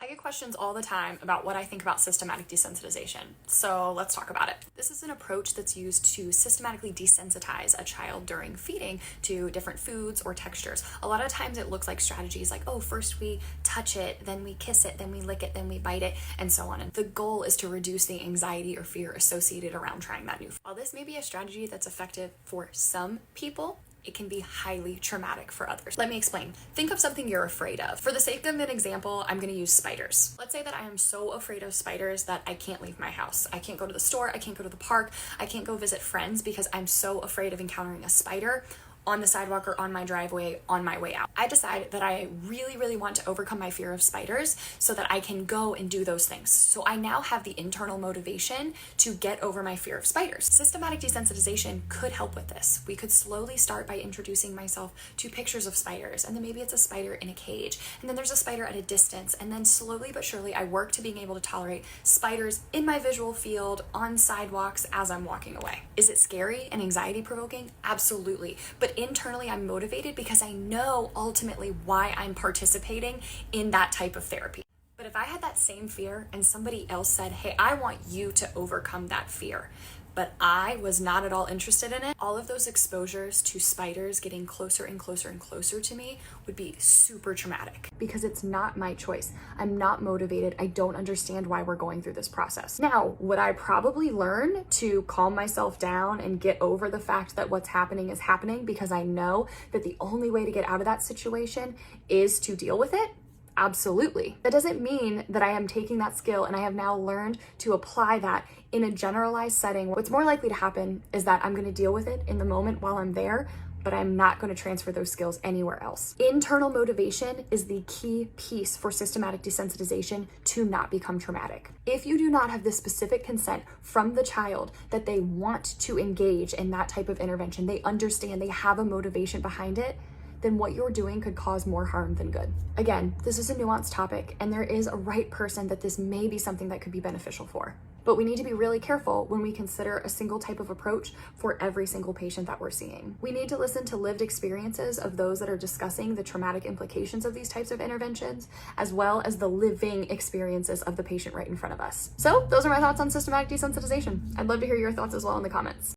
get questions all the time about what I think about systematic desensitization, so let's talk about it. This is an approach that's used to systematically desensitize a child during feeding to different foods or textures. A lot of times it looks like strategies like, oh, first we touch it, then we kiss it, then we lick it, then we bite it, and so on. And the goal is to reduce the anxiety or fear associated around trying that new food. While this may be a strategy that's effective for some people, it can be highly traumatic for others. Let me explain. Think of something you're afraid of. For the sake of an example, I'm going to use spiders. Let's say that I am so afraid of spiders that I can't leave my house. I can't go to the store, I can't go to the park, I can't go visit friends because I'm so afraid of encountering a spider on the sidewalk or on my driveway on my way out. I decide that I really want to overcome my fear of spiders so that I can go and do those things. So I now have the internal motivation to get over my fear of spiders. Systematic desensitization could help with this. We could slowly start by introducing myself to pictures of spiders, and then maybe it's a spider in a cage, and then there's a spider at a distance, and then slowly but surely I work to being able to tolerate spiders in my visual field on sidewalks as I'm walking away. Is it scary and anxiety provoking? Absolutely. But internally I'm motivated because I know ultimately why I'm participating in that type of therapy. But if I had that same fear and somebody else said, hey, I want you to overcome that fear, but I was not at all interested in it, all of those exposures to spiders getting closer and closer and closer to me would be super traumatic because it's not my choice. I'm not motivated. I don't understand why we're going through this process. Now, would I probably learn to calm myself down and get over the fact that what's happening is happening because I know that the only way to get out of that situation is to deal with it? Absolutely. That doesn't mean that I am taking that skill and I have now learned to apply that in a generalized setting. What's more likely to happen is that I'm going to deal with it in the moment while I'm there, but I'm not going to transfer those skills anywhere else. Internal motivation is the key piece for systematic desensitization to not become traumatic. If you do not have the specific consent from the child that they want to engage in that type of intervention, they understand, they have a motivation behind it, then what you're doing could cause more harm than good. Again, this is a nuanced topic, and there is a right person that this may be something that could be beneficial for. But we need to be really careful when we consider a single type of approach for every single patient that we're seeing. We need to listen to lived experiences of those that are discussing the traumatic implications of these types of interventions, as well as the living experiences of the patient right in front of us. So those are my thoughts on systematic desensitization. I'd love to hear your thoughts as well in the comments.